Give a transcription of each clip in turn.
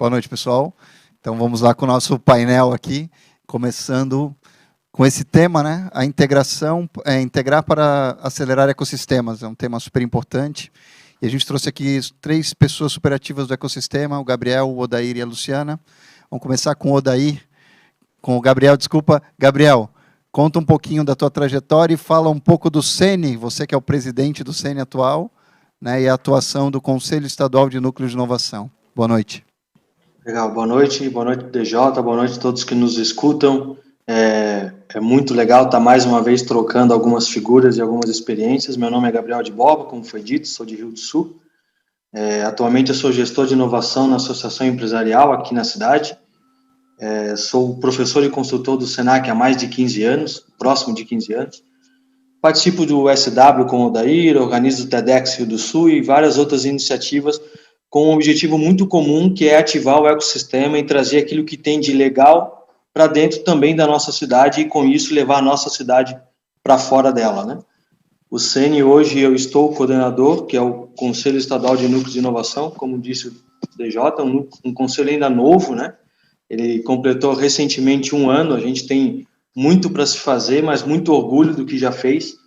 Boa noite, pessoal. Então, vamos lá com o nosso painel aqui, começando com esse tema, né? A integração, integrar para acelerar ecossistemas. É um tema super importante. E a gente trouxe aqui 3 pessoas super ativas do ecossistema, o Gabriel, o Odair e a Luciana. Vamos começar com o Odair, com o Gabriel, desculpa. Gabriel, conta um pouquinho da tua trajetória e fala um pouco do CENI, você que é o presidente do CENI atual, né, e a atuação do Conselho Estadual de Núcleo de Inovação. Boa noite. Legal, boa noite DJ, boa noite a todos que nos escutam. É muito legal estar mais uma vez trocando algumas figuras e algumas experiências. Meu nome é Gabriel de Boba, como foi dito, sou de Rio do Sul. Atualmente eu sou gestor de inovação na Associação Empresarial aqui na cidade. Sou professor e consultor do Senac há mais de 15 anos, próximo de 15 anos. Participo do SW com o Odair, organizo o TEDx Rio do Sul e várias outras iniciativas com um objetivo muito comum, que é ativar o ecossistema e trazer aquilo que tem de legal para dentro também da nossa cidade e, com isso, levar a nossa cidade para fora dela, né? O CENI, hoje, eu estou coordenador, que é o Conselho Estadual de Núcleos de Inovação, como disse o DJ, um conselho ainda novo, né? Ele completou recentemente 1 ano, a gente tem muito para se fazer, mas muito orgulho do que já fez.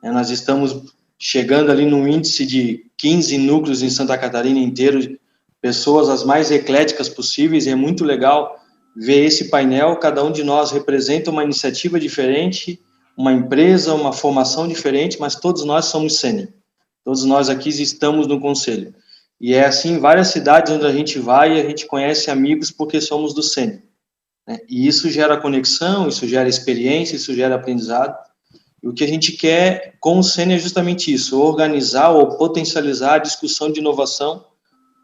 Nós estamos chegando ali num índice de 15 núcleos em Santa Catarina inteiro, pessoas as mais ecléticas possíveis, e é muito legal ver esse painel. Cada um de nós representa uma iniciativa diferente, uma empresa, uma formação diferente, mas todos nós somos CENI. Todos nós aqui estamos no conselho. E é assim em várias cidades onde a gente vai e a gente conhece amigos porque somos do CENI. E isso gera conexão, isso gera experiência, isso gera aprendizado. E o que a gente quer com o CENI é justamente isso, organizar ou potencializar a discussão de inovação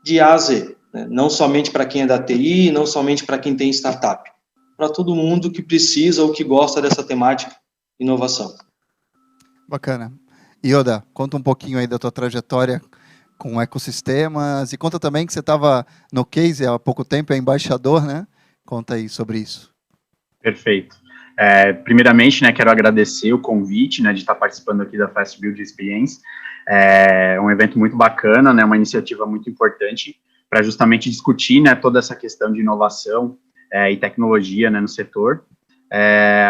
de A a Z, né? Não somente para quem é da TI, não somente para quem tem startup, para todo mundo que precisa ou que gosta dessa temática inovação. Bacana. Yoda, conta um pouquinho aí da tua trajetória com ecossistemas e conta também que você estava no Case há pouco tempo, é embaixador, né? Conta aí sobre isso. Perfeito. Primeiramente, né, quero agradecer o convite, né, de estar participando aqui da Fast Build Experience. É um evento muito bacana, né, uma iniciativa muito importante para justamente discutir, né, toda essa questão de inovação e tecnologia, né, no setor.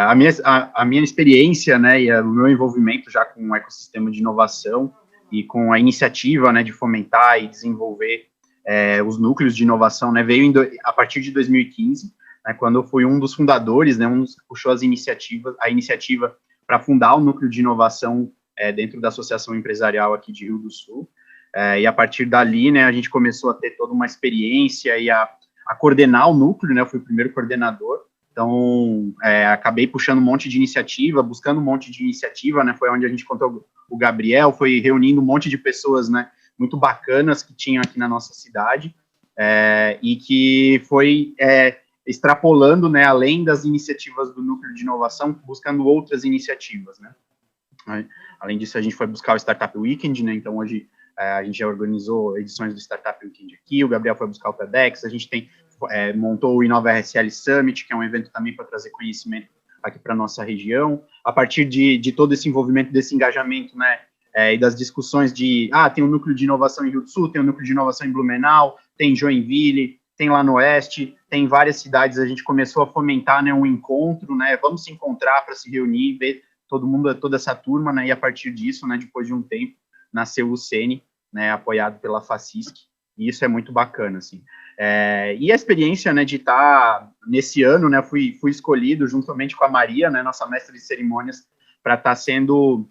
A minha experiência, né, e o meu envolvimento já com o ecossistema de inovação e com a iniciativa, né, de fomentar e desenvolver os núcleos de inovação, né, veio a partir de 2015, né, quando eu fui um dos fundadores, né, um dos que puxou a iniciativa para fundar o núcleo de inovação dentro da Associação Empresarial aqui de Rio do Sul, e a partir dali, né, a gente começou a ter toda uma experiência e a coordenar o núcleo, né, eu fui o primeiro coordenador, então acabei puxando um monte de iniciativa, buscando um monte de iniciativa, né, foi onde a gente encontrou o Gabriel, foi reunindo um monte de pessoas, né, muito bacanas que tinham aqui na nossa cidade, e que foi extrapolando, né, além das iniciativas do núcleo de inovação, buscando outras iniciativas, né. Além disso, a gente foi buscar o Startup Weekend, né, então hoje a gente já organizou edições do Startup Weekend aqui, o Gabriel foi buscar o TEDx, a gente montou o Inova RSL Summit, que é um evento também para trazer conhecimento aqui para a nossa região. A partir de todo esse envolvimento, desse engajamento, né, e das discussões tem um núcleo de inovação em Rio do Sul, tem um núcleo de inovação em Blumenau, tem em Joinville, tem lá no Oeste, tem em várias cidades, a gente começou a fomentar, né, um encontro, né, vamos se encontrar para se reunir, ver todo mundo, toda essa turma, né, e a partir disso, né, depois de um tempo, nasceu o CENI, né, apoiado pela FACISC, e isso é muito bacana, assim. E a experiência, né, de estar nesse ano, né, fui escolhido juntamente com a Maria, né, nossa mestra de cerimônias, para estar sendo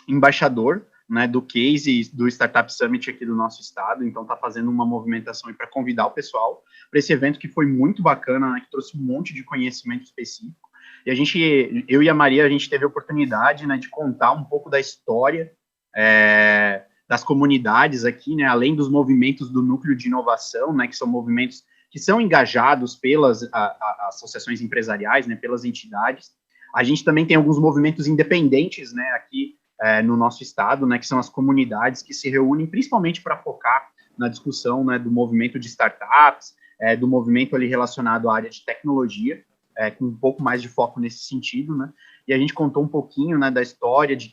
embaixador, né, do Case do Startup Summit aqui do nosso estado, então tá fazendo uma movimentação para convidar o pessoal para esse evento que foi muito bacana, né, que trouxe um monte de conhecimento específico, e eu e a Maria, a gente teve a oportunidade, né, de contar um pouco da história das comunidades aqui, né, além dos movimentos do núcleo de inovação, né, que são movimentos que são engajados pelas associações empresariais, né, pelas entidades. A gente também tem alguns movimentos independentes, né, aqui no nosso estado, né, que são as comunidades que se reúnem principalmente para focar na discussão, né, do movimento de startups, do movimento ali relacionado à área de tecnologia, com um pouco mais de foco nesse sentido, né, e a gente contou um pouquinho, né, da história de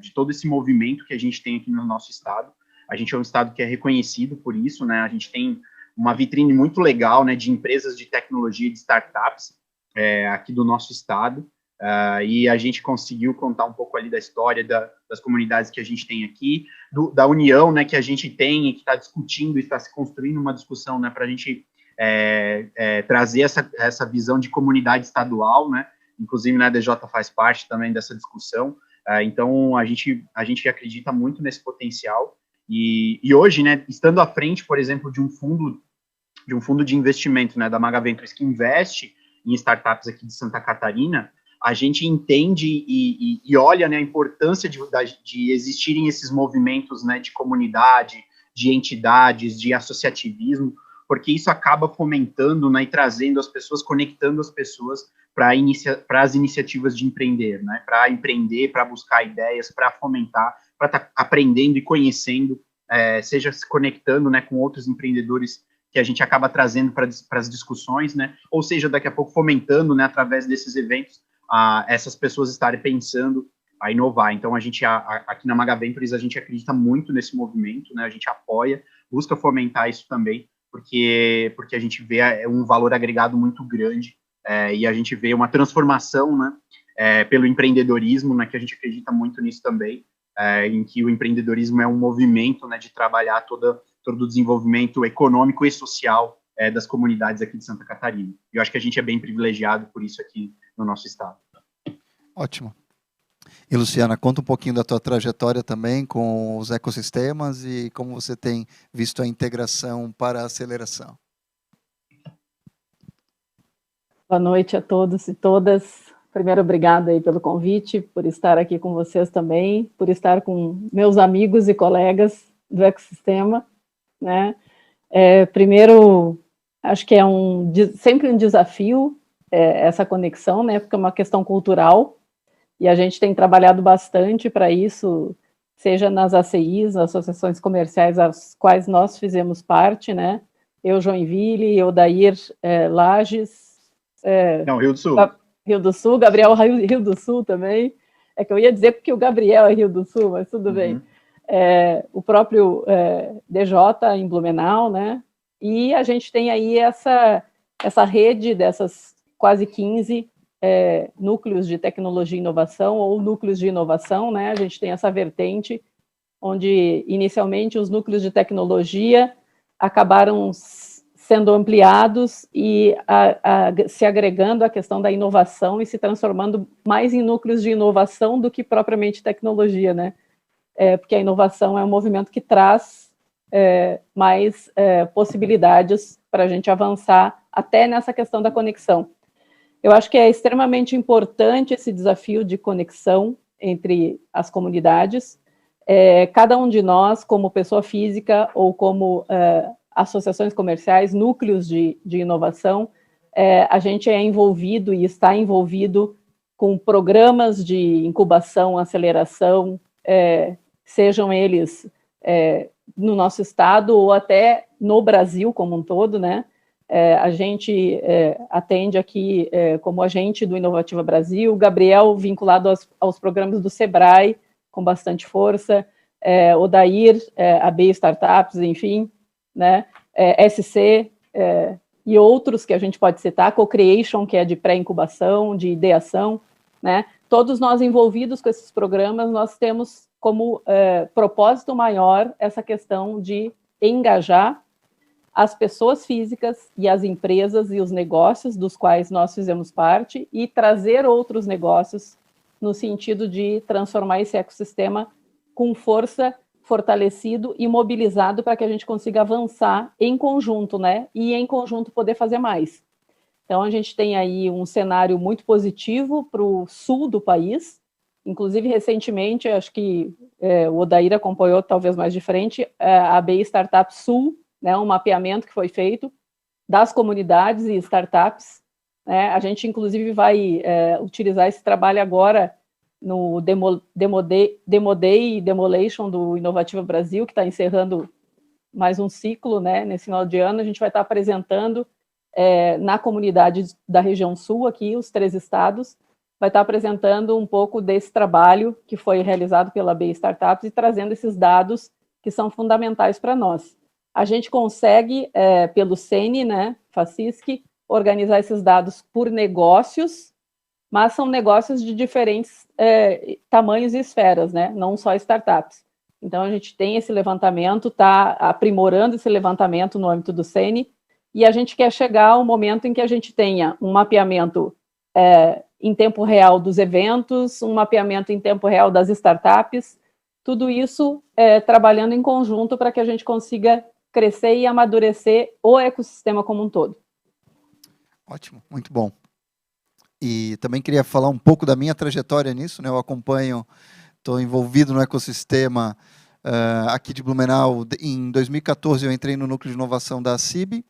de todo esse movimento que a gente tem aqui no nosso estado. A gente é um estado que é reconhecido por isso, né, a gente tem uma vitrine muito legal, né, de empresas de tecnologia e de startups aqui do nosso estado, e a gente conseguiu contar um pouco ali da história das comunidades que a gente tem aqui, da união, né, que a gente tem e que está discutindo, está se construindo uma discussão, né, para a gente trazer essa visão de comunidade estadual, né, inclusive, né, a DJ faz parte também dessa discussão. Então, a gente acredita muito nesse potencial, e hoje, né, estando à frente, por exemplo, de um fundo de investimento, né, da Maga Ventures, que investe em startups aqui de Santa Catarina, a gente entende e olha, né, a importância de existirem esses movimentos, né, de comunidade, de entidades, de associativismo, porque isso acaba fomentando, né, e trazendo as pessoas, conectando as pessoas para as iniciativas de empreender, né, para empreender, para buscar ideias, para fomentar, para estar aprendendo e conhecendo, seja se conectando, né, com outros empreendedores que a gente acaba trazendo para as discussões, né, ou seja, daqui a pouco fomentando, né, através desses eventos, essas pessoas estarem pensando a inovar. Então, a gente, aqui na Maga Ventures, a gente acredita muito nesse movimento, né, a gente apoia, busca fomentar isso também, porque a gente vê um valor agregado muito grande, e a gente vê uma transformação, né, pelo empreendedorismo, né, que a gente acredita muito nisso também, em que o empreendedorismo é um movimento, né, de trabalhar todo o desenvolvimento econômico e social das comunidades aqui de Santa Catarina. E eu acho que a gente é bem privilegiado por isso aqui no nosso estado. Ótimo. E, Luciana, conta um pouquinho da tua trajetória também com os ecossistemas e como você tem visto a integração para a aceleração. Boa noite a todos e todas. Primeiro, obrigada aí pelo convite, por estar aqui com vocês também, por estar com meus amigos e colegas do ecossistema, né? Primeiro, acho que sempre um desafio essa conexão, né? Porque é uma questão cultural, e a gente tem trabalhado bastante para isso, seja nas ACIs, nas associações comerciais, às quais nós fizemos parte, né? Eu, Joinville, eu, Dair, Lages. Não, Rio do Sul. Rio do Sul, Gabriel, Rio do Sul também. É que eu ia dizer porque o Gabriel é Rio do Sul, mas tudo bem. O próprio DJ em Blumenau, né? E a gente tem aí essa rede dessas quase 15 núcleos de tecnologia e inovação, ou núcleos de inovação, né? A gente tem essa vertente, onde inicialmente os núcleos de tecnologia acabaram sendo ampliados e se agregando à questão da inovação e se transformando mais em núcleos de inovação do que propriamente tecnologia, né? Porque a inovação é um movimento que traz mais possibilidades para a gente avançar até nessa questão da conexão. Eu acho que é extremamente importante esse desafio de conexão entre as comunidades. Cada um de nós, como pessoa física ou como associações comerciais, núcleos de inovação, a gente é envolvido e está envolvido com programas de incubação, aceleração, sejam eles no nosso estado ou até no Brasil como um todo, né? A gente atende aqui como agente do Inovativa Brasil, o Gabriel vinculado aos programas do Sebrae, com bastante força, o Dair, a B Startups, enfim, né? SC e outros que a gente pode citar, Co-Creation, que é de pré-incubação, de ideação, né? Todos nós envolvidos com esses programas, nós temos como propósito maior essa questão de engajar as pessoas físicas e as empresas e os negócios dos quais nós fizemos parte e trazer outros negócios no sentido de transformar esse ecossistema com força, fortalecido e mobilizado para que a gente consiga avançar em conjunto, né? E em conjunto poder fazer mais. Então, a gente tem aí um cenário muito positivo para o sul do país. Inclusive, recentemente, acho que o Odair acompanhou, talvez mais de frente, a BI Startup Sul, né, um mapeamento que foi feito das comunidades e startups. Né? A gente, inclusive, vai utilizar esse trabalho agora no Demo Day e Demolation do Inovativa Brasil, que está encerrando mais um ciclo, né? Nesse final de ano. A gente vai estar apresentando na comunidade da região sul, aqui, os 3 estados, vai estar apresentando um pouco desse trabalho que foi realizado pela BI Startups e trazendo esses dados que são fundamentais para nós. a gente consegue, pelo CENI, né, FACISC, organizar esses dados por negócios, mas são negócios de diferentes tamanhos e esferas, né, não só startups. Então, a gente tem esse levantamento, está aprimorando esse levantamento no âmbito do CENI, e a gente quer chegar ao momento em que a gente tenha um mapeamento em tempo real dos eventos, um mapeamento em tempo real das startups, tudo isso trabalhando em conjunto para que a gente consiga crescer e amadurecer o ecossistema como um todo. Ótimo, muito bom. E também queria falar um pouco da minha trajetória nisso, né? Eu acompanho, estou envolvido no ecossistema aqui de Blumenau. Em 2014 eu entrei no núcleo de inovação da CIB,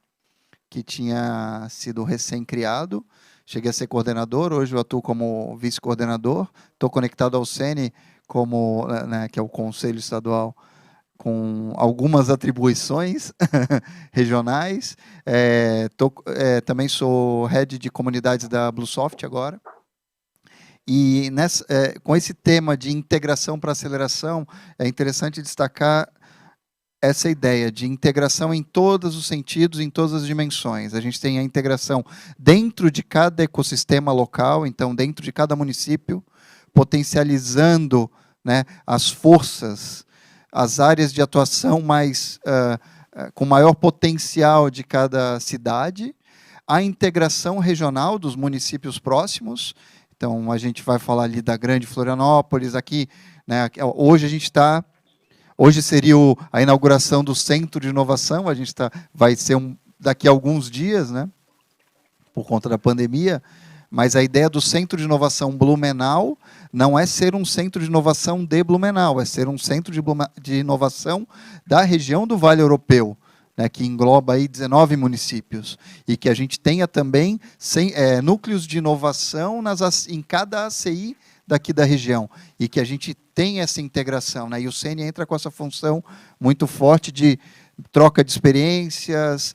que tinha sido recém-criado. Cheguei a ser coordenador, hoje eu atuo como vice-coordenador. Estou conectado ao CENI, que é o Conselho Estadual, com algumas atribuições regionais. Também sou head de comunidades da Bluesoft agora. E com esse tema de integração para aceleração, é interessante destacar essa ideia de integração em todos os sentidos, em todas as dimensões. A gente tem a integração dentro de cada ecossistema local, então dentro de cada município, potencializando, né, as forças, as áreas de atuação com maior potencial de cada cidade, a integração regional dos municípios próximos. Então, a gente vai falar ali da Grande Florianópolis, aqui, né, hoje seria a inauguração do Centro de Inovação, vai ser daqui a alguns dias, né, por conta da pandemia, mas a ideia do Centro de Inovação Blumenau não é ser um centro de inovação de Blumenau, é ser um centro de inovação da região do Vale Europeu, né, que engloba aí 19 municípios, e que a gente tenha também núcleos de inovação em cada ACI daqui da região, e que a gente tenha essa integração, né? E o CENI entra com essa função muito forte de troca de experiências,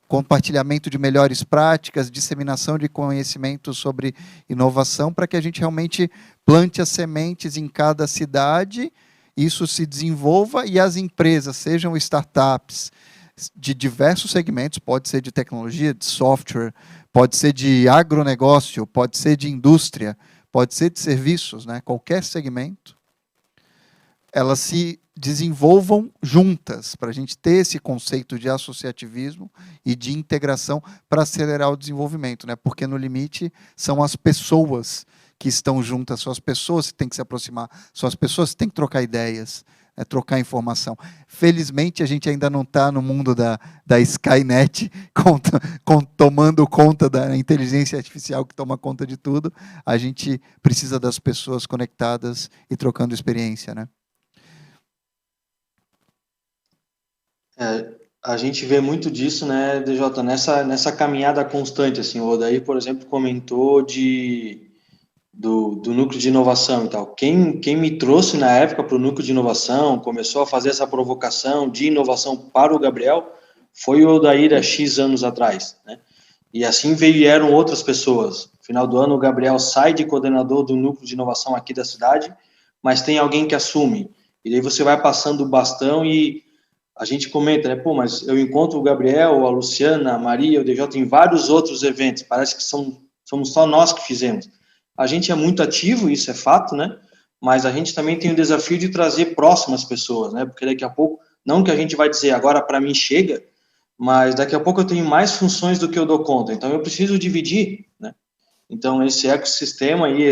compartilhamento de melhores práticas, disseminação de conhecimento sobre inovação, para que a gente realmente plante as sementes em cada cidade, isso se desenvolva e as empresas, sejam startups de diversos segmentos, pode ser de tecnologia, de software, pode ser de agronegócio, pode ser de indústria, pode ser de serviços, né? Qualquer segmento, elas se desenvolvam juntas, para a gente ter esse conceito de associativismo e de integração para acelerar o desenvolvimento, né? Porque, no limite, são as pessoas que estão juntas, são as pessoas que têm que se aproximar, são as pessoas que têm que trocar ideias, trocar informação. Felizmente, a gente ainda não está no mundo da Skynet, tomando conta da inteligência artificial que toma conta de tudo. A gente precisa das pessoas conectadas e trocando experiência, né? A gente vê muito disso, né, DJ, nessa caminhada constante, assim. O Odair, por exemplo, comentou do núcleo de inovação e tal. Quem me trouxe na época para o núcleo de inovação, começou a fazer essa provocação de inovação para o Gabriel, foi o Odair há X anos atrás, né? E assim vieram outras pessoas. No final do ano, o Gabriel sai de coordenador do núcleo de inovação aqui da cidade, mas tem alguém que assume. E aí você vai passando o bastão e a gente comenta, né? Pô, mas eu encontro o Gabriel, a Luciana, a Maria, o DJ em vários outros eventos. Parece que somos só nós que fizemos. A gente é muito ativo, isso é fato, né? Mas a gente também tem o desafio de trazer próximas pessoas, né? Porque daqui a pouco, não que a gente vai dizer agora para mim chega, mas daqui a pouco eu tenho mais funções do que eu dou conta. Então eu preciso dividir, né? Então esse ecossistema e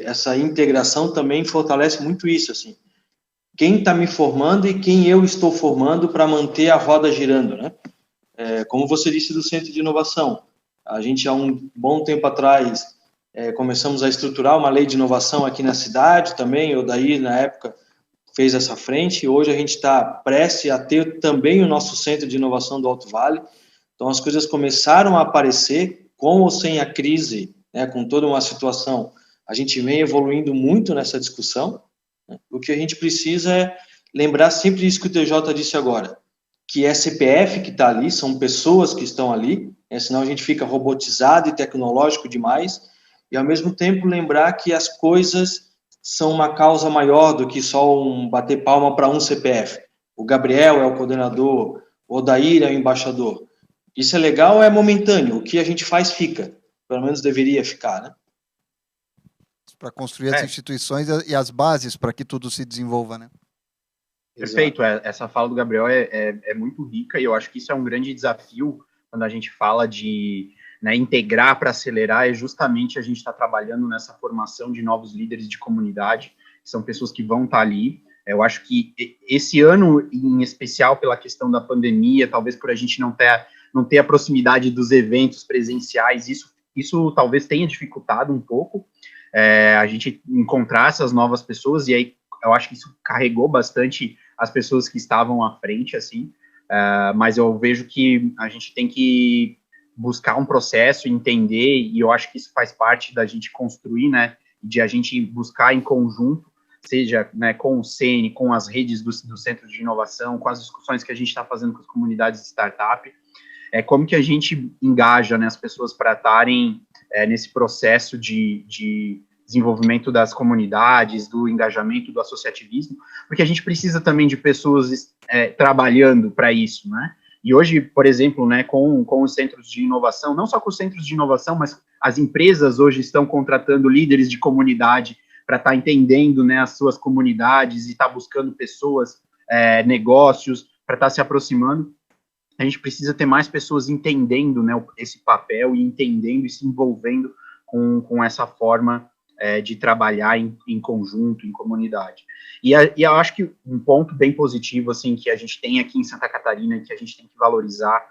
essa integração também fortalece muito isso, assim. Quem está me formando e quem eu estou formando para manter a roda girando, né? Como você disse do Centro de Inovação, a gente há um bom tempo atrás começamos a estruturar uma lei de inovação aqui na cidade também, o Odair, na época, fez essa frente, e hoje a gente está prestes a ter também o nosso Centro de Inovação do Alto Vale. Então as coisas começaram a aparecer, com ou sem a crise, né, com toda uma situação, a gente vem evoluindo muito nessa discussão. O que a gente precisa é lembrar sempre isso que o TJ disse agora, que é CPF que está ali, são pessoas que estão ali, senão a gente fica robotizado e tecnológico demais, e ao mesmo tempo lembrar que as coisas são uma causa maior do que só bater palma para um CPF. O Gabriel é o coordenador, o Odair é o embaixador. Isso é legal, é momentâneo. O que a gente faz fica. Pelo menos deveria ficar, né? Para construir as instituições e as bases para que tudo se desenvolva, né? Perfeito, essa fala do Gabriel é muito rica e eu acho que isso é um grande desafio quando a gente fala de, né, integrar para acelerar, é justamente a gente estar trabalhando nessa formação de novos líderes de comunidade, que são pessoas que vão estar ali. Eu acho que esse ano, em especial pela questão da pandemia, talvez por a gente não ter a proximidade dos eventos presenciais, isso talvez tenha dificultado um pouco a gente encontrar essas novas pessoas, e aí eu acho que isso carregou bastante as pessoas que estavam à frente, assim, mas eu vejo que a gente tem que buscar um processo, entender, e eu acho que isso faz parte da gente construir, né, de a gente buscar em conjunto, seja, né, com o CENI, com as redes dos centros de inovação, com as discussões que a gente está fazendo com as comunidades de startup, como que a gente engaja, né, as pessoas para estarem nesse processo de desenvolvimento das comunidades, do engajamento, do associativismo, porque a gente precisa também de pessoas trabalhando para isso, né? E hoje, por exemplo, né, com os centros de inovação, não só com os centros de inovação, mas as empresas hoje estão contratando líderes de comunidade para estar entendendo, né, as suas comunidades e estar buscando pessoas, negócios, para estar se aproximando. A gente precisa ter mais pessoas entendendo, né, esse papel e entendendo e se envolvendo com essa forma de trabalhar em conjunto, em comunidade. E eu acho que um ponto bem positivo, assim, que a gente tem aqui em Santa Catarina, que a gente tem que valorizar,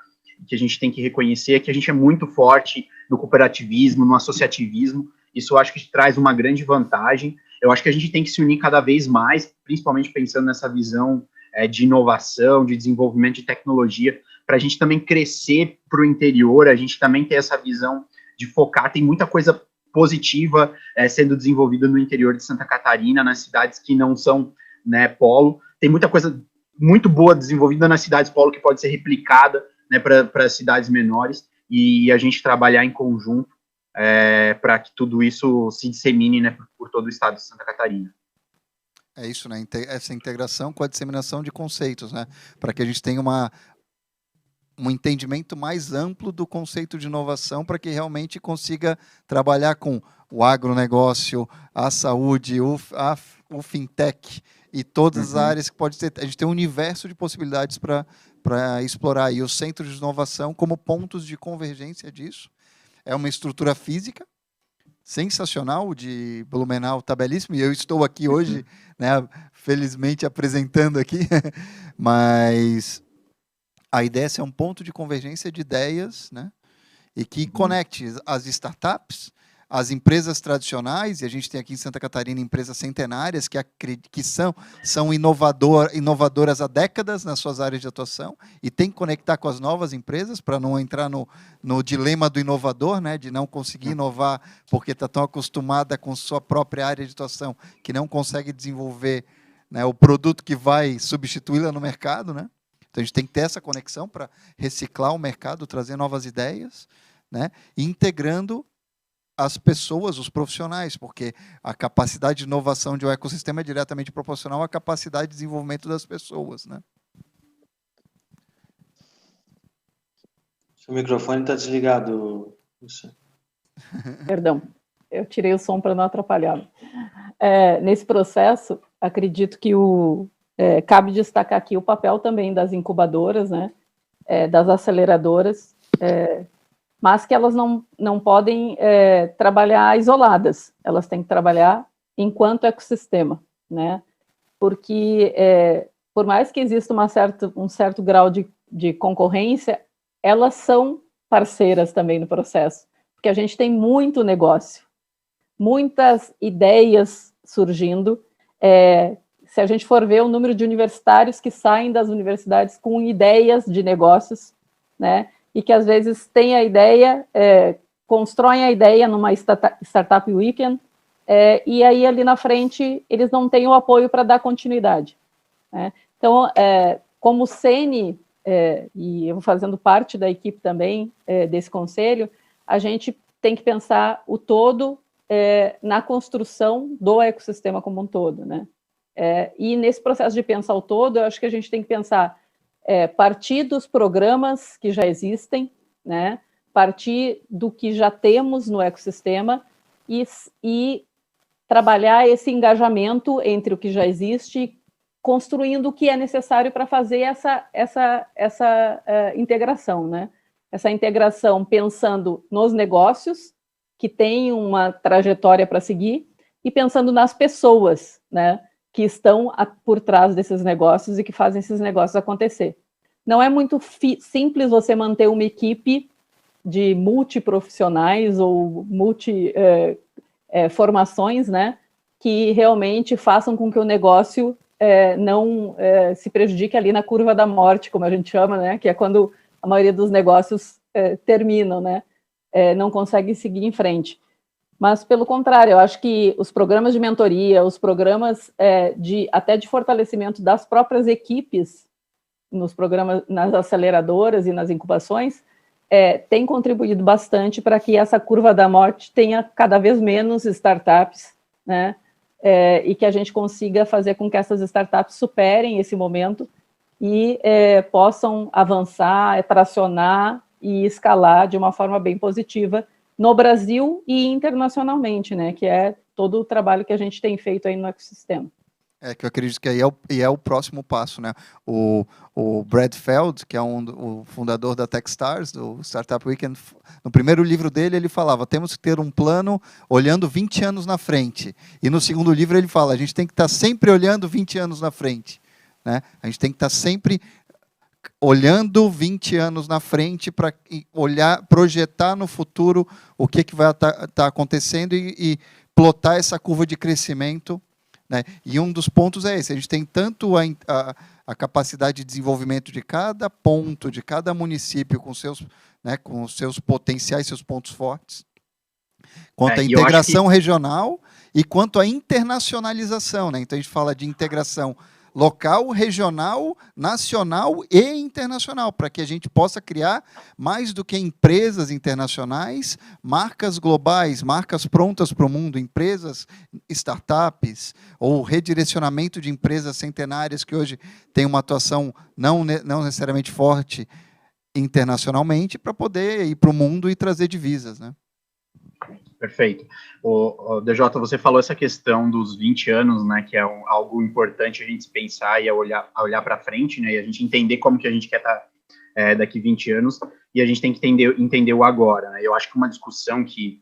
que a gente tem que reconhecer, é que a gente é muito forte no cooperativismo, no associativismo. Isso eu acho que traz uma grande vantagem. Eu acho que a gente tem que se unir cada vez mais, principalmente pensando nessa visão de inovação, de desenvolvimento de tecnologia, para a gente também crescer para o interior, a gente também ter essa visão de focar. Tem muita coisa positiva sendo desenvolvida no interior de Santa Catarina, nas cidades que não são, né, polo. Tem muita coisa muito boa desenvolvida nas cidades polo que pode ser replicada, né, para cidades menores, e a gente trabalhar em conjunto para que tudo isso se dissemine, né, por todo o estado de Santa Catarina. É isso, né? Essa integração com a disseminação de conceitos, né? Para que a gente tenha um entendimento mais amplo do conceito de inovação, para que realmente consiga trabalhar com o agronegócio, a saúde, o fintech e todas as áreas que pode ter. A gente tem um universo de possibilidades para explorar. E os centros de inovação como pontos de convergência disso. É uma estrutura física sensacional de Blumenau, está belíssimo, e eu estou aqui hoje, né, felizmente apresentando aqui, mas a ideia é ser um ponto de convergência de ideias, né, e que conecte as startups, as empresas tradicionais, e a gente tem aqui em Santa Catarina empresas centenárias que são inovadoras há décadas nas suas áreas de atuação, e tem que conectar com as novas empresas para não entrar no dilema do inovador, né, de não conseguir inovar porque está tão acostumada com sua própria área de atuação que não consegue desenvolver, né, o produto que vai substituí-la no mercado, né? Então a gente tem que ter essa conexão para reciclar o mercado, trazer novas ideias, né, e integrando as pessoas, os profissionais, porque a capacidade de inovação de um ecossistema é diretamente proporcional à capacidade de desenvolvimento das pessoas, né? Seu microfone está desligado. Perdão, eu tirei o som para não atrapalhar. Nesse processo, acredito que cabe destacar aqui o papel também das incubadoras, né, das aceleradoras, mas que elas não podem trabalhar isoladas, elas têm que trabalhar enquanto ecossistema, né? Porque, por mais que exista um certo grau de concorrência, elas são parceiras também no processo, porque a gente tem muito negócio, muitas ideias surgindo. Se a gente for ver o número de universitários que saem das universidades com ideias de negócios, né? E que às vezes têm a ideia, constroem a ideia numa startup weekend, e aí ali na frente eles não têm o apoio para dar continuidade, né? Então, como CENI, e eu vou fazendo parte da equipe também desse conselho, a gente tem que pensar o todo na construção do ecossistema como um todo, né? E nesse processo de pensar o todo, eu acho que a gente tem que pensar partir dos programas que já existem, né? Partir do que já temos no ecossistema e trabalhar esse engajamento entre o que já existe, construindo o que é necessário para fazer essa integração, né? Essa integração pensando nos negócios, que têm uma trajetória para seguir, e pensando nas pessoas, né? Que estão por trás desses negócios e que fazem esses negócios acontecer. Não é muito simples você manter uma equipe de multiprofissionais ou formações, né, que realmente façam com que o negócio não se prejudique ali na curva da morte, como a gente chama, né, que é quando a maioria dos negócios terminam, né, não conseguem seguir em frente. Mas, pelo contrário, eu acho que os programas de mentoria, os programas até de fortalecimento das próprias equipes, nos programas, nas aceleradoras e nas incubações, tem contribuído bastante para que essa curva da morte tenha cada vez menos startups, né? E que a gente consiga fazer com que essas startups superem esse momento e possam avançar, tracionar e escalar de uma forma bem positiva no Brasil e internacionalmente, né? Que é todo o trabalho que a gente tem feito aí no ecossistema. Que eu acredito que aí é o próximo passo, né? O Brad Feld, que é o fundador da Techstars, do Startup Weekend, no primeiro livro dele, ele falava, temos que ter um plano olhando 20 anos na frente. E no segundo livro ele fala, a gente tem que estar sempre olhando 20 anos na frente, né? A gente tem que estar sempre olhando 20 anos na frente para projetar no futuro o que vai estar acontecendo e plotar essa curva de crescimento, né? E um dos pontos é esse, a gente tem tanto a capacidade de desenvolvimento de cada ponto, de cada município com os seus potenciais, seus pontos fortes, quanto a integração regional e quanto a internacionalização, né? Então a gente fala de integração local, regional, nacional e internacional, para que a gente possa criar mais do que empresas internacionais, marcas globais, marcas prontas para o mundo, empresas, startups, ou redirecionamento de empresas centenárias que hoje têm uma atuação não necessariamente forte internacionalmente, para poder ir para o mundo e trazer divisas, né? Perfeito. O DJ, você falou essa questão dos 20 anos, né, que é algo importante a gente pensar e olhar para frente, né, e a gente entender como que a gente quer estar daqui 20 anos, e a gente tem que entender o agora, né? Eu acho que uma discussão que,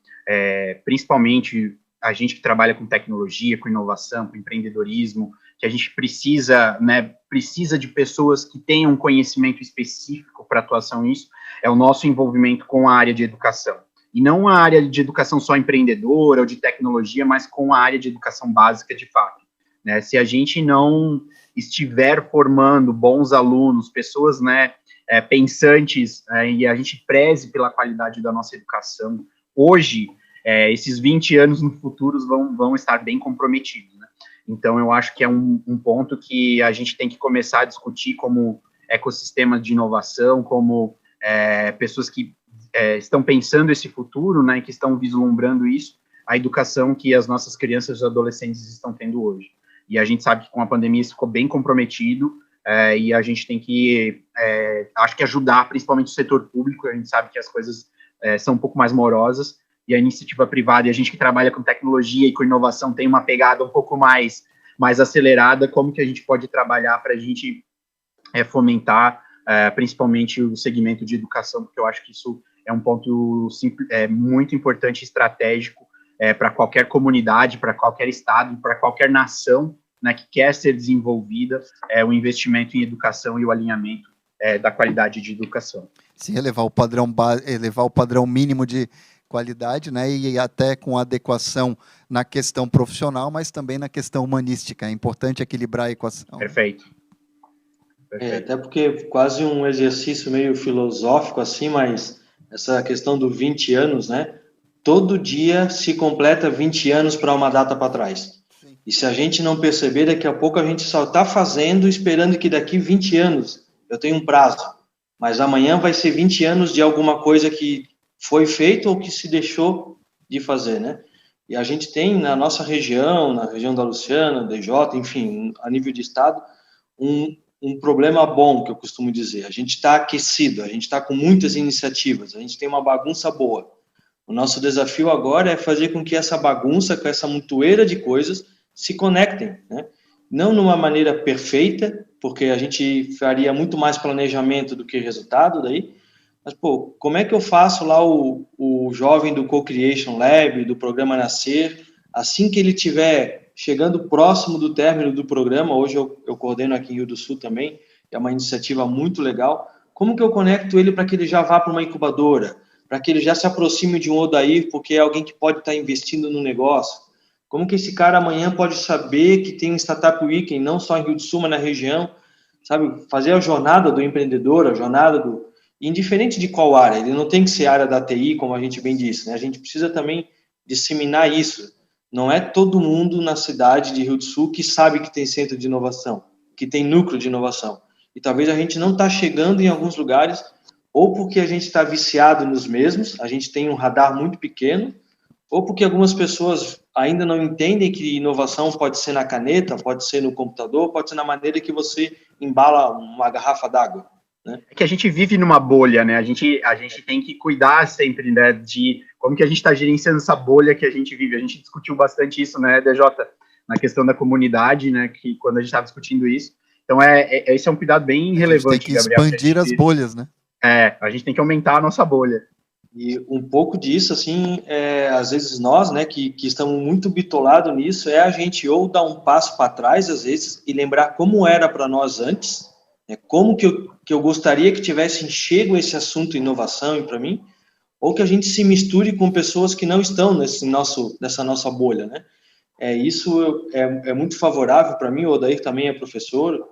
principalmente, a gente que trabalha com tecnologia, com inovação, com empreendedorismo, que a gente precisa de pessoas que tenham conhecimento específico para atuação nisso, é o nosso envolvimento com a área de educação. E não a área de educação só empreendedora ou de tecnologia, mas com a área de educação básica de fato, né? Se a gente não estiver formando bons alunos, pessoas, né, pensantes, e a gente preze pela qualidade da nossa educação, hoje, esses 20 anos no futuro vão estar bem comprometidos, né? Então, eu acho que é um ponto que a gente tem que começar a discutir como ecossistema de inovação, como pessoas que estão pensando esse futuro, né, que estão vislumbrando isso, a educação que as nossas crianças e adolescentes estão tendo hoje. E a gente sabe que com a pandemia isso ficou bem comprometido, e a gente tem que, acho que ajudar, principalmente o setor público. A gente sabe que as coisas são um pouco mais morosas, e a iniciativa privada, e a gente que trabalha com tecnologia e com inovação tem uma pegada um pouco mais acelerada. Como que a gente pode trabalhar para a gente fomentar, principalmente o segmento de educação, porque eu acho que isso é um ponto muito importante e estratégico para qualquer comunidade, para qualquer estado, para qualquer nação, né, que quer ser desenvolvida, o investimento em educação e o alinhamento da qualidade de educação. Sim, elevar o padrão mínimo de qualidade, né, e até com adequação na questão profissional, mas também na questão humanística. É importante equilibrar a equação. Perfeito. Até porque quase um exercício meio filosófico assim, mas essa questão do 20 anos, né? Todo dia se completa 20 anos para uma data para trás. Sim. E se a gente não perceber, daqui a pouco a gente só está fazendo, esperando que daqui 20 anos, eu tenho um prazo, mas amanhã vai ser 20 anos de alguma coisa que foi feita ou que se deixou de fazer, né? E a gente tem na nossa região, na região da Luciana, DJ, enfim, a nível de estado, um problema bom, que eu costumo dizer. A gente está aquecido, a gente está com muitas iniciativas, a gente tem uma bagunça boa. O nosso desafio agora é fazer com que essa bagunça, com essa montoeira de coisas, se conectem, né? Não numa maneira perfeita, porque a gente faria muito mais planejamento do que resultado daí, mas, pô, como é que eu faço lá o jovem do Co-Creation Lab, do programa Nascer, assim que ele estiver chegando próximo do término do programa, hoje eu coordeno aqui em Rio do Sul também, é uma iniciativa muito legal, como que eu conecto ele para que ele já vá para uma incubadora, para que ele já se aproxime de um Odair, porque é alguém que pode estar investindo no negócio? Como que esse cara amanhã pode saber que tem um Startup Weekend, não só em Rio do Sul, mas na região, sabe? Fazer a jornada do empreendedor, a jornada do... Indiferente de qual área, ele não tem que ser área da TI, como a gente bem disse, né? A gente precisa também disseminar isso. Não é todo mundo na cidade de Rio do Sul que sabe que tem centro de inovação, que tem núcleo de inovação. E talvez a gente não está chegando em alguns lugares, ou porque a gente está viciado nos mesmos, a gente tem um radar muito pequeno, ou porque algumas pessoas ainda não entendem que inovação pode ser na caneta, pode ser no computador, pode ser na maneira que você embala uma garrafa d'água, né? É que a gente vive numa bolha, né? A gente tem que cuidar sempre, né, de como que a gente está gerenciando essa bolha que a gente vive. A gente discutiu bastante isso, né, DJ, na questão da comunidade, né, que quando a gente estava discutindo isso. Então, esse é um cuidado bem relevante, Gabriel. Tem que expandir as bolhas, né? A gente tem que aumentar a nossa bolha. E um pouco disso, assim, às vezes nós, né, que estamos muito bitolados nisso, a gente ou dar um passo para trás, às vezes, e lembrar como era para nós antes, né, como que eu gostaria que tivessem chego esse assunto inovação e para mim, ou que a gente se misture com pessoas que não estão nessa nossa bolha, né? Isso é muito favorável para mim. O Odair também é professor,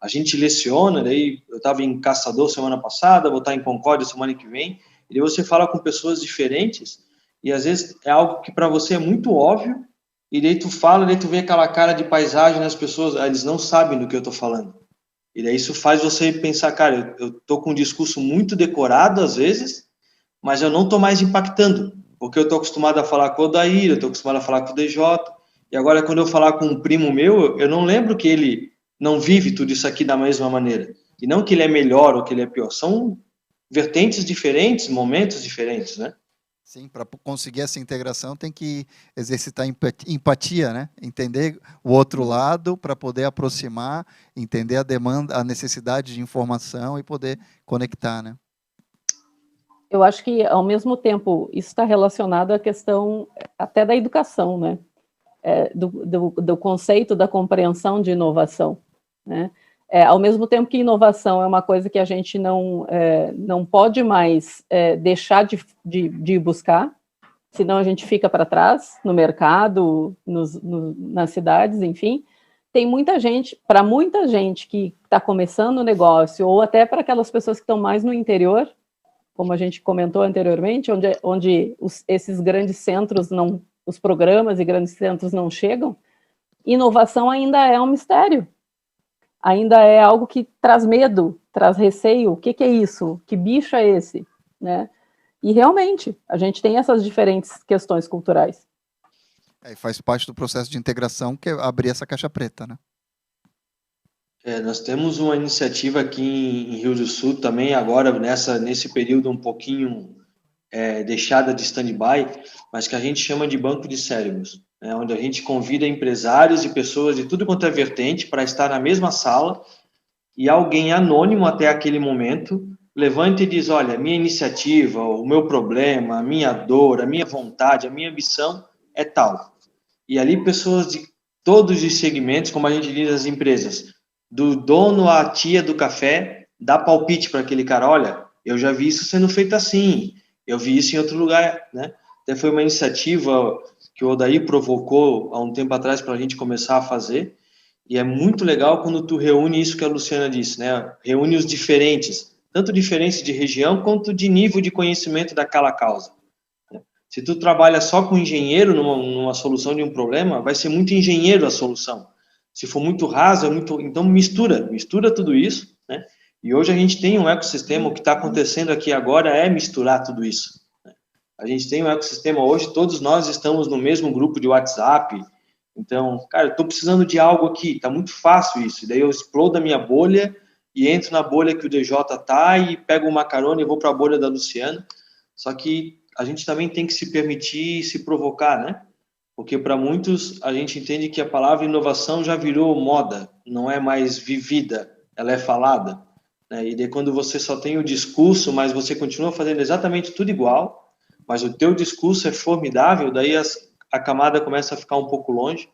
a gente leciona, daí eu estava em Caçador semana passada, vou estar em Concórdia semana que vem, e daí você fala com pessoas diferentes, e às vezes é algo que para você é muito óbvio, e daí tu fala, daí tu vê aquela cara de paisagem nas pessoas, eles não sabem do que eu estou falando. E daí isso faz você pensar, cara, eu estou com um discurso muito decorado às vezes, mas eu não estou mais impactando, porque eu estou acostumado a falar com o Odair, eu estou acostumado a falar com o DJ, e agora quando eu falar com um primo meu, eu não lembro que ele não vive tudo isso aqui da mesma maneira. E não que ele é melhor ou que ele é pior, são vertentes diferentes, momentos diferentes, né? Sim, para conseguir essa integração tem que exercitar empatia, né? Entender o outro lado para poder aproximar, entender a demanda, a necessidade de informação e poder conectar, né? Eu acho que, ao mesmo tempo, isso está relacionado à questão até da educação, né? Do conceito da compreensão de inovação, né? Ao mesmo tempo que inovação é uma coisa que a gente não pode mais deixar de buscar, senão a gente fica para trás no mercado, nas cidades, enfim. Tem muita gente, para muita gente que está começando o negócio, ou até para aquelas pessoas que estão mais no interior, como a gente comentou anteriormente, onde esses grandes centros, os programas e grandes centros não chegam, inovação ainda é um mistério. Ainda é algo que traz medo, traz receio. O que é isso? Que bicho é esse? Né? E realmente, a gente tem essas diferentes questões culturais. E faz parte do processo de integração que é abrir essa caixa preta, né? Nós temos uma iniciativa aqui em Rio do Sul também, agora nesse período um pouquinho deixada de stand-by, mas que a gente chama de banco de cérebros, né, onde a gente convida empresários e pessoas de tudo quanto é vertente para estar na mesma sala e alguém anônimo até aquele momento levanta e diz, olha, minha iniciativa, o meu problema, a minha dor, a minha vontade, a minha ambição é tal. E ali pessoas de todos os segmentos, como a gente diz nas empresas, do dono à tia do café, dá palpite para aquele cara, olha, eu já vi isso sendo feito assim, eu vi isso em outro lugar, né? Até foi uma iniciativa que o Odair provocou há um tempo atrás para a gente começar a fazer, e é muito legal quando tu reúne isso que a Luciana disse, né? Reúne os diferentes, tanto diferentes de região quanto de nível de conhecimento daquela causa. Se tu trabalha só com engenheiro numa solução de um problema, vai ser muito engenheiro a solução. Se for muito raso, então mistura tudo isso, né? E hoje a gente tem um ecossistema, o que está acontecendo aqui agora é misturar tudo isso. A gente tem um ecossistema hoje, todos nós estamos no mesmo grupo de WhatsApp, Então, cara, eu estou precisando de algo aqui, tá muito fácil isso. E daí eu explodo a minha bolha e entro na bolha que o DJ tá e pego uma carona e vou para a bolha da Luciana. Só que a gente também tem que se permitir se provocar, né? Porque para muitos a gente entende que a palavra inovação já virou moda, não é mais vivida, ela é falada, né? E daí quando você só tem o discurso, mas você continua fazendo exatamente tudo igual, mas o teu discurso é formidável, daí a camada começa a ficar um pouco longe.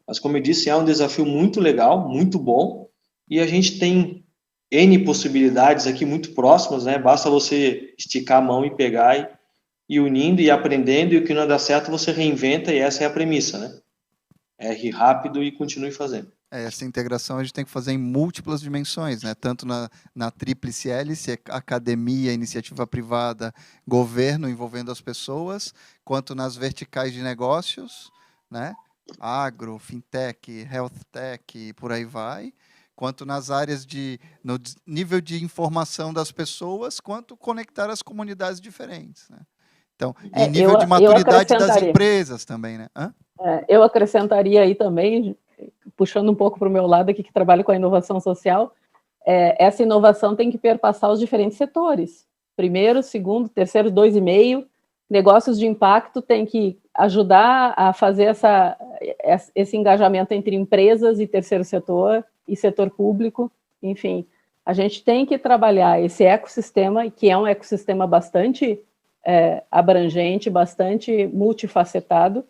Mas como eu disse, é um desafio muito legal, muito bom, e a gente tem N possibilidades aqui muito próximas, né? Basta você esticar a mão e pegar e unindo e aprendendo, e o que não dá certo você reinventa, e essa é a premissa, né? Erre rápido e continue fazendo. Essa integração a gente tem que fazer em múltiplas dimensões, né? Tanto na tríplice hélice, academia, iniciativa privada, governo envolvendo as pessoas, quanto nas verticais de negócios, né? Agro, fintech, health tech, por aí vai, quanto nas áreas no nível de informação das pessoas, quanto conectar as comunidades diferentes, né? Então, em nível de maturidade das empresas também, né? Eu acrescentaria aí também, puxando um pouco para o meu lado aqui, que trabalho com a inovação social, essa inovação tem que perpassar os diferentes setores. Primeiro, segundo, terceiro, 2,5. Negócios de impacto tem que ajudar a fazer esse engajamento entre empresas e terceiro setor e setor público. Enfim, a gente tem que trabalhar esse ecossistema, que é um ecossistema bastante abrangente, bastante multifacetado.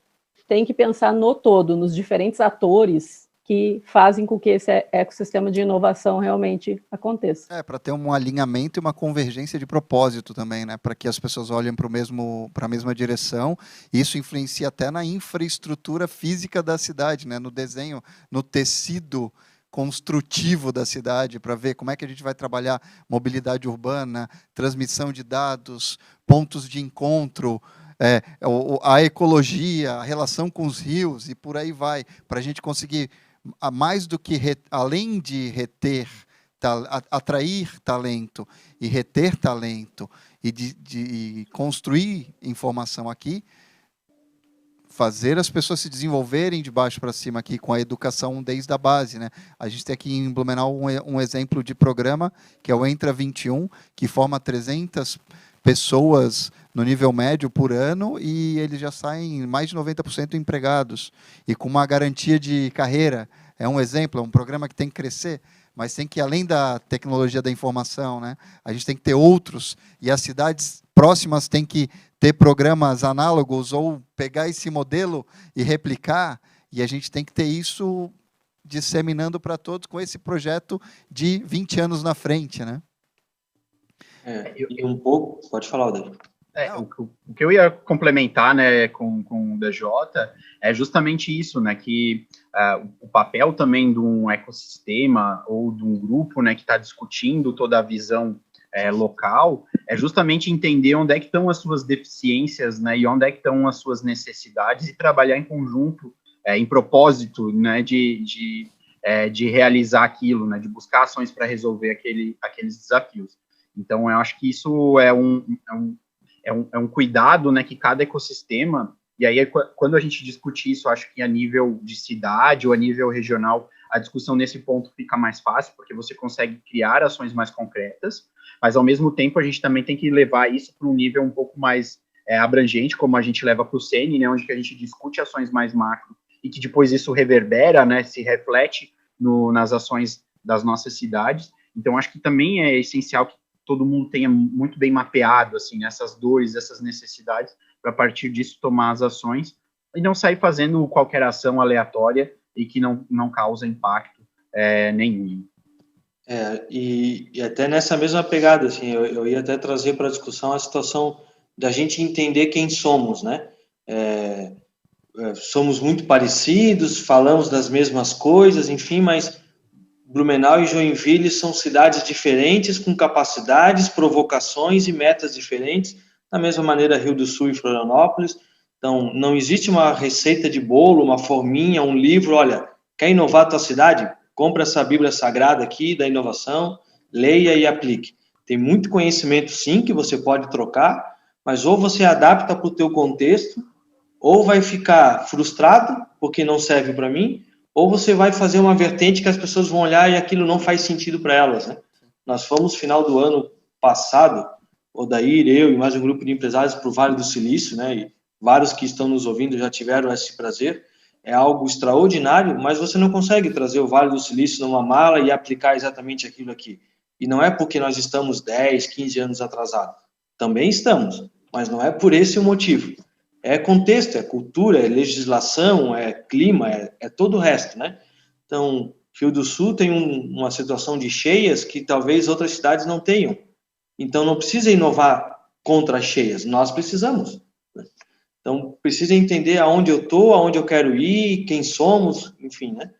Tem que pensar no todo, nos diferentes atores que fazem com que esse ecossistema de inovação realmente aconteça. Para ter um alinhamento e uma convergência de propósito também, né? Para que as pessoas olhem para a mesma direção. Isso influencia até na infraestrutura física da cidade, né? No desenho, no tecido construtivo da cidade, para ver como é que a gente vai trabalhar mobilidade urbana, transmissão de dados, pontos de encontro, a ecologia, a relação com os rios e por aí vai, para a gente conseguir, mais do que, além de atrair talento e reter talento e de construir informação aqui, fazer as pessoas se desenvolverem de baixo para cima aqui com a educação desde a base, né? A gente tem aqui em Blumenau um exemplo de programa, que é o Entra 21, que forma 300 pessoas no nível médio por ano, e eles já saem mais de 90% empregados, e com uma garantia de carreira. É um exemplo, é um programa que tem que crescer, mas tem que, além da tecnologia da informação, né, a gente tem que ter outros, e as cidades próximas têm que ter programas análogos, ou pegar esse modelo e replicar, e a gente tem que ter isso disseminando para todos com esse projeto de 20 anos na frente, né? E um pouco, pode falar, Alder. O que eu ia complementar, né, com o DJ é justamente isso, né, que o papel também de um ecossistema ou de um grupo, né, que está discutindo toda a visão local, é justamente entender onde é que estão as suas deficiências, né, e onde é que estão as suas necessidades, e trabalhar em conjunto, em propósito, né, de realizar aquilo, né, de buscar ações para resolver aqueles desafios. Então, eu acho que isso é um cuidado, né, que cada ecossistema, e aí quando a gente discute isso, acho que a nível de cidade ou a nível regional, a discussão nesse ponto fica mais fácil, porque você consegue criar ações mais concretas, mas ao mesmo tempo a gente também tem que levar isso para um nível um pouco mais abrangente, como a gente leva para o CENI, né, onde que a gente discute ações mais macro, e que depois isso reverbera, né, se reflete nas ações das nossas cidades. Então, acho que também é essencial que todo mundo tenha muito bem mapeado, assim, essas dores, essas necessidades, para a partir disso tomar as ações, e não sair fazendo qualquer ação aleatória e que não causa impacto nenhum. E até nessa mesma pegada, assim, eu ia até trazer para a discussão a situação da gente entender quem somos, né? Somos muito parecidos, falamos das mesmas coisas, enfim, mas Blumenau e Joinville são cidades diferentes, com capacidades, provocações e metas diferentes, da mesma maneira Rio do Sul e Florianópolis. Então, não existe uma receita de bolo, uma forminha, um livro, olha, quer inovar a tua cidade? Compra essa Bíblia Sagrada aqui da inovação, leia e aplique. Tem muito conhecimento, sim, que você pode trocar, mas ou você adapta para o teu contexto, ou vai ficar frustrado porque não serve para mim, ou você vai fazer uma vertente que as pessoas vão olhar e aquilo não faz sentido para elas, né? Nós fomos, final do ano passado, Odair, eu e mais um grupo de empresários para o Vale do Silício, né? E vários que estão nos ouvindo já tiveram esse prazer. É algo extraordinário, mas você não consegue trazer o Vale do Silício numa mala e aplicar exatamente aquilo aqui. E não é porque nós estamos 10, 15 anos atrasados. Também estamos, mas não é por esse o motivo. É contexto, é cultura, é legislação, é clima, é todo o resto, né? Então, Rio do Sul tem uma situação de cheias que talvez outras cidades não tenham. Então, não precisa inovar contra as cheias, nós precisamos. Né? Então, precisa entender aonde eu estou, aonde eu quero ir, quem somos, enfim, né?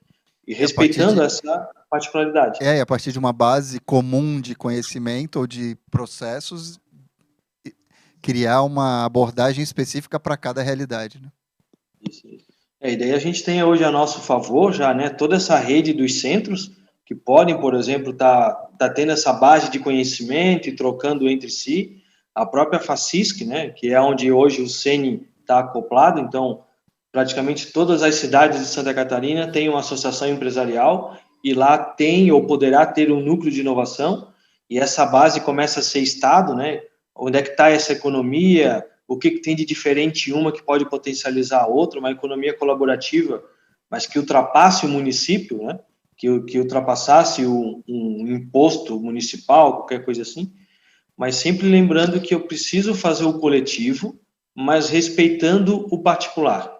E respeitando essa particularidade. E a partir de uma base comum de conhecimento ou de processos, criar uma abordagem específica para cada realidade. Né? Isso. E daí a gente tem hoje a nosso favor já, né, toda essa rede dos centros que podem, por exemplo, tá tendo essa base de conhecimento e trocando entre si. A própria FACISC, né, que é onde hoje o CENI está acoplado, então praticamente todas as cidades de Santa Catarina têm uma associação empresarial e lá tem ou poderá ter um núcleo de inovação e essa base começa a ser Estado, né? Onde é que está essa economia, o que tem de diferente uma que pode potencializar a outra, uma economia colaborativa, mas que ultrapasse o município, né? Que ultrapassasse um imposto municipal, qualquer coisa assim, mas sempre lembrando que eu preciso fazer o coletivo, mas respeitando o particular.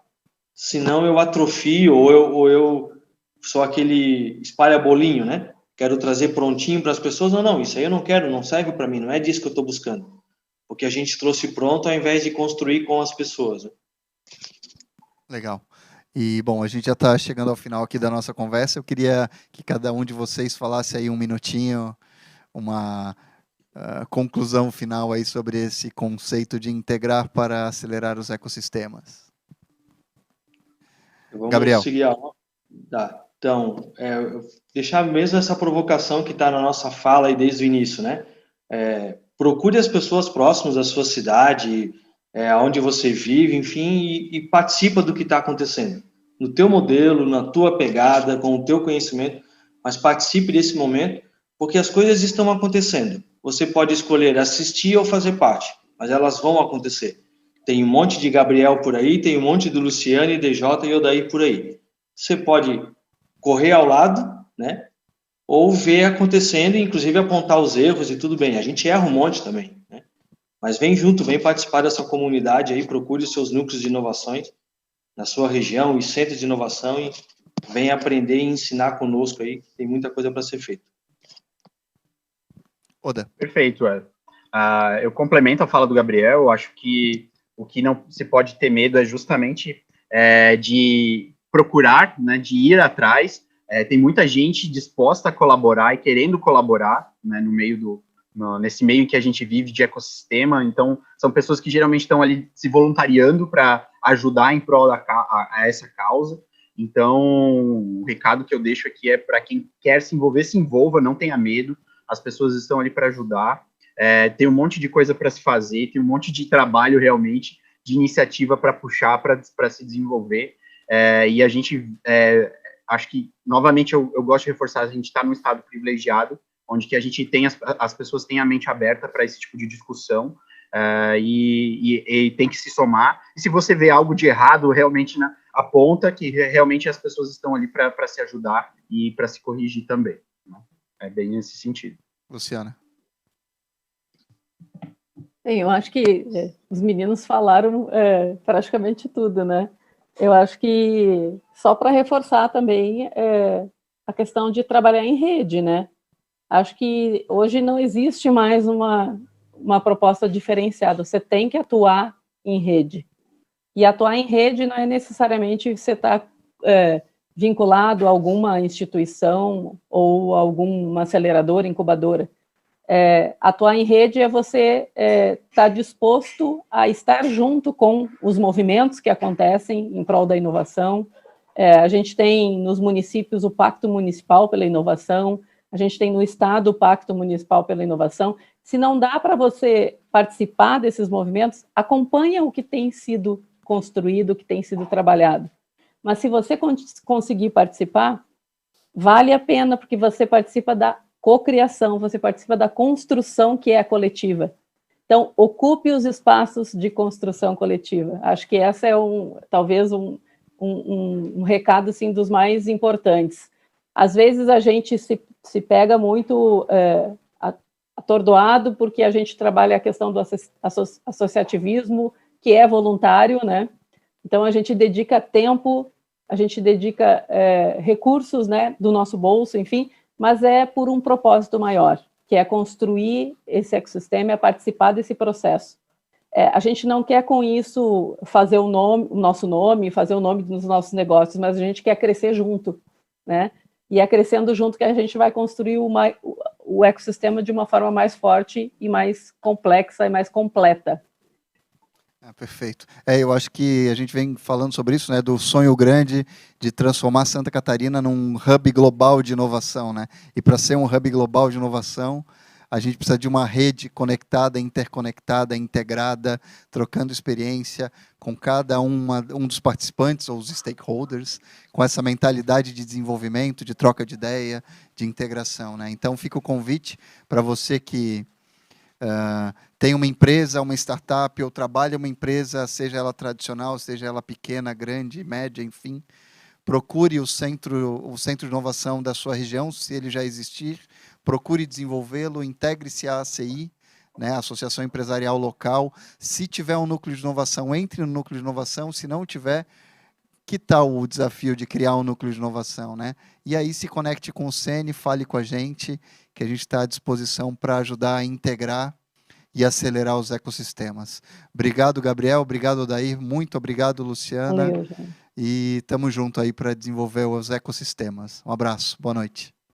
Senão eu atrofio ou eu sou aquele espalha-bolinho, né? Quero trazer prontinho para as pessoas. Não, isso aí eu não quero, não serve para mim, não é disso que eu estou buscando. Porque a gente trouxe pronto ao invés de construir com as pessoas. Né? Legal. E, bom, a gente já está chegando ao final aqui da nossa conversa. Eu queria que cada um de vocês falasse aí um minutinho, uma conclusão final aí sobre esse conceito de integrar para acelerar os ecossistemas. Vamos Gabriel. Seguir tá. Então, deixar mesmo essa provocação que está na nossa fala aí desde o início, né? Procure as pessoas próximas da sua cidade, onde você vive, enfim, e participa do que está acontecendo. No teu modelo, na tua pegada, com o teu conhecimento, mas participe desse momento, porque as coisas estão acontecendo. Você pode escolher assistir ou fazer parte, mas elas vão acontecer. Tem um monte de Gabriel por aí, tem um monte do Luciane, DJ e Odair por aí. Você pode correr ao lado, né? Ou ver acontecendo, inclusive apontar os erros e tudo bem. A gente erra um monte também, né? Mas vem junto, vem participar dessa comunidade aí, procure os seus núcleos de inovações na sua região e centros de inovação e vem aprender e ensinar conosco aí, tem muita coisa para ser feita. Oda. Perfeito, eu complemento a fala do Gabriel. Eu acho que o que não se pode ter medo é justamente de procurar, né, de ir atrás. Tem muita gente disposta a colaborar e querendo colaborar, né, nesse meio em que a gente vive de ecossistema. Então, são pessoas que geralmente estão ali se voluntariando para ajudar em prol a essa causa. Então, o recado que eu deixo aqui é para quem quer se envolver, se envolva, não tenha medo. As pessoas estão ali para ajudar. Tem um monte de coisa para se fazer, tem um monte de trabalho realmente, de iniciativa para puxar, para se desenvolver. E a gente, acho que, novamente, eu gosto de reforçar, a gente está num estado privilegiado, onde que a gente tem, as pessoas têm a mente aberta para esse tipo de discussão, e tem que se somar. E se você vê algo de errado, realmente aponta que realmente as pessoas estão ali para se ajudar e para se corrigir também. Né? É bem nesse sentido. Luciana. Bem, eu acho que os meninos falaram praticamente tudo, né? Eu acho que, só para reforçar também, a questão de trabalhar em rede, né? Acho que hoje não existe mais uma proposta diferenciada, você tem que atuar em rede. E atuar em rede não é necessariamente você estar vinculado a alguma instituição ou alguma aceleradora, incubadora. Atuar em rede é você estar disposto a estar junto com os movimentos que acontecem em prol da inovação. A gente tem nos municípios o Pacto Municipal pela Inovação, a gente tem no Estado o Pacto Municipal pela Inovação. Se não dá para você participar desses movimentos, acompanha o que tem sido construído, que tem sido trabalhado. Mas se você conseguir participar, vale a pena, porque você participa da cocriação, você participa da construção que é a coletiva. Então, ocupe os espaços de construção coletiva. Acho que essa é talvez um recado assim, dos mais importantes. Às vezes a gente se pega muito atordoado porque a gente trabalha a questão do associativismo, que é voluntário, né? Então a gente dedica tempo, a gente dedica recursos, né, do nosso bolso, enfim, mas é por um propósito maior, que é construir esse ecossistema, é participar desse processo. A gente não quer com isso fazer o nosso nome, fazer o nome dos nossos negócios, mas a gente quer crescer junto, né? E é crescendo junto que a gente vai construir o ecossistema de uma forma mais forte e mais complexa e mais completa. Perfeito. Eu acho que a gente vem falando sobre isso, né, do sonho grande de transformar Santa Catarina num hub global de inovação, né? E para ser um hub global de inovação, a gente precisa de uma rede conectada, interconectada, integrada, trocando experiência com cada um dos participantes ou os stakeholders, com essa mentalidade de desenvolvimento, de troca de ideia, de integração, né? Então, fica o convite para você que tem uma empresa, uma startup, ou trabalha uma empresa, seja ela tradicional, seja ela pequena, grande, média, enfim, procure o centro de inovação da sua região, se ele já existir, procure desenvolvê-lo, integre-se à ACI, né, Associação Empresarial Local. Se tiver um núcleo de inovação, entre no núcleo de inovação. Se não tiver, que tal o desafio de criar um núcleo de inovação, né? E aí se conecte com o CENI, fale com a gente, que a gente está à disposição para ajudar a integrar e acelerar os ecossistemas. Obrigado, Gabriel. Obrigado, Odair. Muito obrigado, Luciana. Valeu, e estamos juntos aí para desenvolver os ecossistemas. Um abraço. Boa noite.